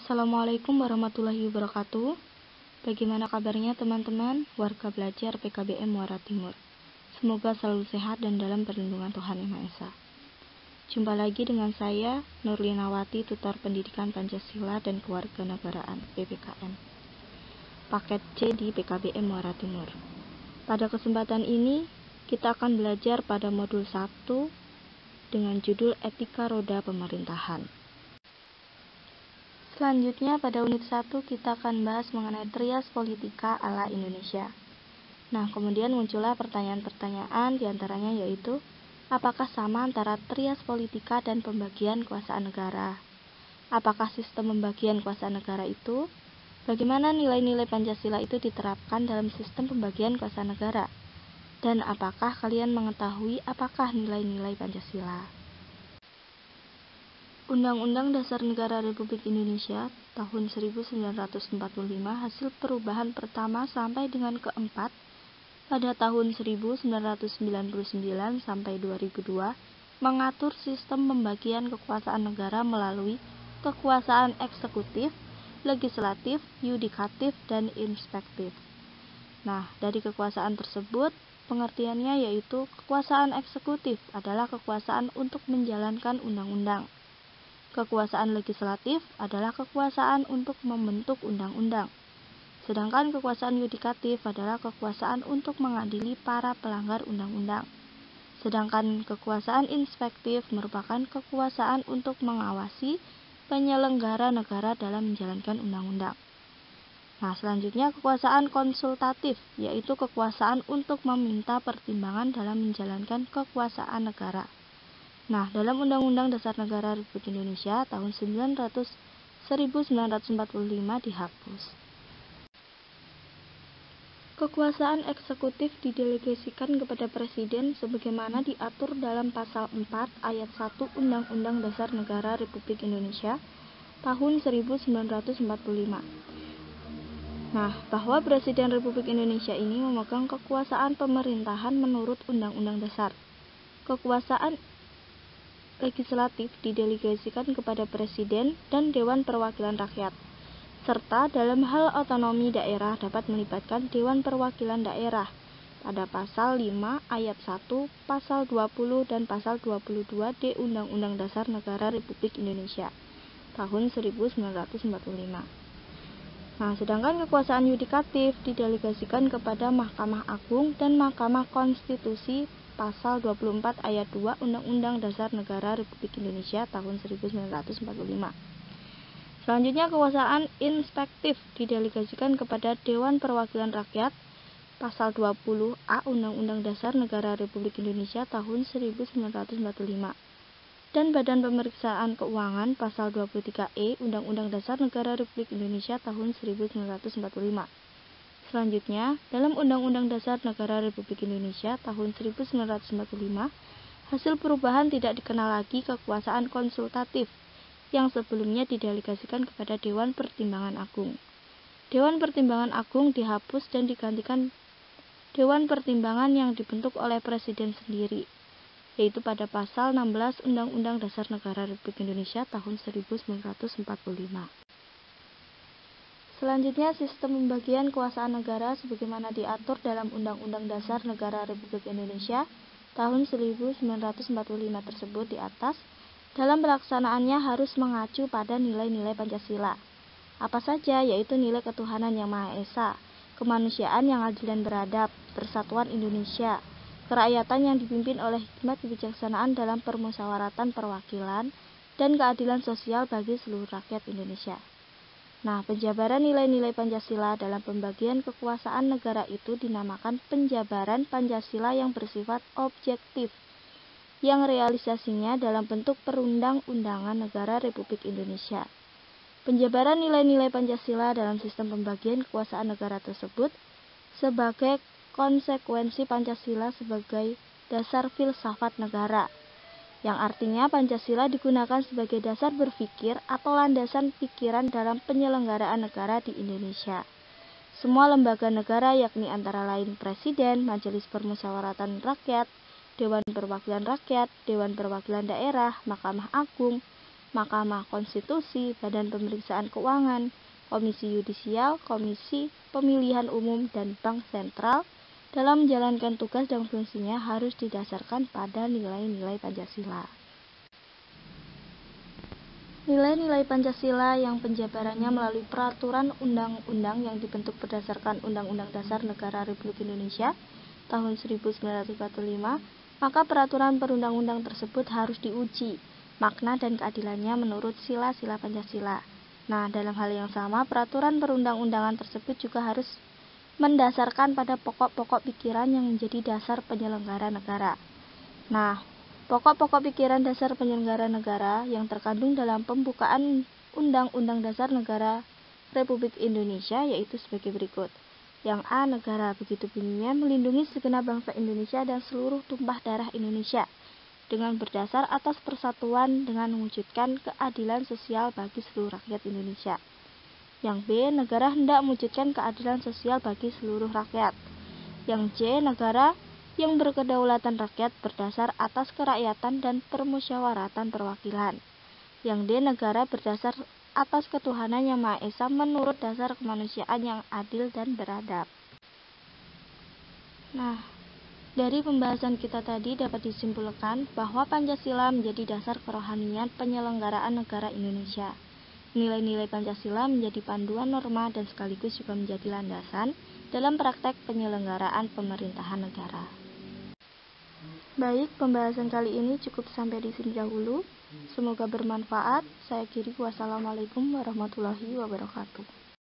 Assalamualaikum warahmatullahi wabarakatuh. Bagaimana kabarnya teman-teman, warga belajar PKBM Muara Timur? Semoga selalu sehat dan dalam perlindungan Tuhan Yang Maha Esa. Jumpa lagi dengan saya, Nurlinawati, Tutor Pendidikan Pancasila dan Kewarganegaraan PPKN. Paket C di PKBM Muara Timur. Pada kesempatan ini, kita akan belajar pada modul 1 dengan judul Etika Roda Pemerintahan. Selanjutnya pada unit 1 kita akan bahas mengenai trias politika ala Indonesia. Nah, kemudian muncullah pertanyaan-pertanyaan diantaranya yaitu, apakah sama antara trias politika dan pembagian kuasa negara? Apakah sistem pembagian kuasa negara itu? Bagaimana nilai-nilai Pancasila itu diterapkan dalam sistem pembagian kuasa negara? Dan apakah kalian mengetahui apakah nilai-nilai Pancasila? Undang-Undang Dasar Negara Republik Indonesia tahun 1945 hasil perubahan pertama sampai dengan keempat pada tahun 1999 sampai 2002 mengatur sistem pembagian kekuasaan negara melalui kekuasaan eksekutif, legislatif, yudikatif, dan inspektif. Nah, dari kekuasaan tersebut, pengertiannya yaitu kekuasaan eksekutif adalah kekuasaan untuk menjalankan undang-undang. Kekuasaan legislatif adalah kekuasaan untuk membentuk undang-undang. Sedangkan kekuasaan yudikatif adalah kekuasaan untuk mengadili para pelanggar undang-undang. Sedangkan kekuasaan inspektif merupakan kekuasaan untuk mengawasi penyelenggara negara dalam menjalankan undang-undang. Nah, selanjutnya kekuasaan konsultatif, yaitu kekuasaan untuk meminta pertimbangan dalam menjalankan kekuasaan negara. Nah, dalam Undang-Undang Dasar Negara Republik Indonesia tahun 1945 dihapus. Kekuasaan eksekutif didelegasikan kepada Presiden sebagaimana diatur dalam Pasal 4 Ayat 1 Undang-Undang Dasar Negara Republik Indonesia tahun 1945. Nah, bahwa Presiden Republik Indonesia ini memegang kekuasaan pemerintahan menurut Undang-Undang Dasar. Kekuasaan legislatif didelegasikan kepada Presiden dan Dewan Perwakilan Rakyat, serta dalam hal otonomi daerah dapat melibatkan Dewan Perwakilan Daerah pada Pasal 5 Ayat 1, Pasal 20 dan Pasal 22 D Undang-Undang Dasar Negara Republik Indonesia tahun 1945. Nah, sedangkan kekuasaan yudikatif didelegasikan kepada Mahkamah Agung dan Mahkamah Konstitusi Pasal 24 Ayat 2 Undang-Undang Dasar Negara Republik Indonesia tahun 1945. Selanjutnya kekuasaan inspektif didelegasikan kepada Dewan Perwakilan Rakyat Pasal 20A Undang-Undang Dasar Negara Republik Indonesia tahun 1945 dan Badan Pemeriksaan Keuangan Pasal 23E Undang-Undang Dasar Negara Republik Indonesia tahun 1945. Selanjutnya, dalam Undang-Undang Dasar Negara Republik Indonesia tahun 1945, hasil perubahan tidak dikenal lagi kekuasaan konsultatif yang sebelumnya didelegasikan kepada Dewan Pertimbangan Agung. Dewan Pertimbangan Agung dihapus dan digantikan Dewan Pertimbangan yang dibentuk oleh Presiden sendiri, yaitu pada Pasal 16 Undang-Undang Dasar Negara Republik Indonesia tahun 1945. Selanjutnya, sistem pembagian kuasaan negara sebagaimana diatur dalam Undang-Undang Dasar Negara Republik Indonesia tahun 1945 tersebut di atas, dalam pelaksanaannya harus mengacu pada nilai-nilai Pancasila. Apa saja? Yaitu nilai ketuhanan yang Maha Esa, kemanusiaan yang adil dan beradab, persatuan Indonesia, kerakyatan yang dipimpin oleh hikmat kebijaksanaan dalam permusyawaratan perwakilan, dan keadilan sosial bagi seluruh rakyat Indonesia. Nah, penjabaran nilai-nilai Pancasila dalam pembagian kekuasaan negara itu dinamakan penjabaran Pancasila yang bersifat objektif, yang realisasinya dalam bentuk perundang-undangan negara Republik Indonesia. Penjabaran nilai-nilai Pancasila dalam sistem pembagian kekuasaan negara tersebut sebagai konsekuensi Pancasila sebagai dasar filsafat negara, yang artinya Pancasila digunakan sebagai dasar berpikir atau landasan pikiran dalam penyelenggaraan negara di Indonesia. Semua lembaga negara yakni antara lain Presiden, Majelis Permusyawaratan Rakyat, Dewan Perwakilan Rakyat, Dewan Perwakilan Daerah, Mahkamah Agung, Mahkamah Konstitusi, Badan Pemeriksaan Keuangan, Komisi Yudisial, Komisi Pemilihan Umum, dan Bank Sentral dalam menjalankan tugas dan fungsinya harus didasarkan pada nilai-nilai Pancasila. Nilai-nilai Pancasila yang penjabarannya melalui peraturan undang-undang yang dibentuk berdasarkan Undang-Undang Dasar Negara Republik Indonesia tahun 1945, maka peraturan perundang-undang tersebut harus diuji makna dan keadilannya menurut sila-sila Pancasila. Nah, dalam hal yang sama, peraturan perundang-undangan tersebut juga harus mendasarkan pada pokok-pokok pikiran yang menjadi dasar penyelenggara negara. Nah, pokok-pokok pikiran dasar penyelenggara negara yang terkandung dalam pembukaan Undang-Undang Dasar Negara Republik Indonesia yaitu sebagai berikut. Yang A. Negara, begitu bunyinya, melindungi segenap bangsa Indonesia dan seluruh tumpah darah Indonesia dengan berdasar atas persatuan dengan mewujudkan keadilan sosial bagi seluruh rakyat Indonesia. Yang B. Negara hendak mewujudkan keadilan sosial bagi seluruh rakyat. Yang C. Negara yang berkedaulatan rakyat berdasar atas kerakyatan dan permusyawaratan perwakilan. Yang D. Negara berdasar atas ketuhanan yang Maha Esa menurut dasar kemanusiaan yang adil dan beradab. Nah, dari pembahasan kita tadi dapat disimpulkan bahwa Pancasila menjadi dasar kerohanian penyelenggaraan negara Indonesia. Nilai-nilai Pancasila menjadi panduan norma dan sekaligus juga menjadi landasan dalam praktek penyelenggaraan pemerintahan negara. Baik, pembahasan kali ini cukup sampai di sini dahulu. Semoga bermanfaat. Saya akhiri, wassalamualaikum warahmatullahi wabarakatuh.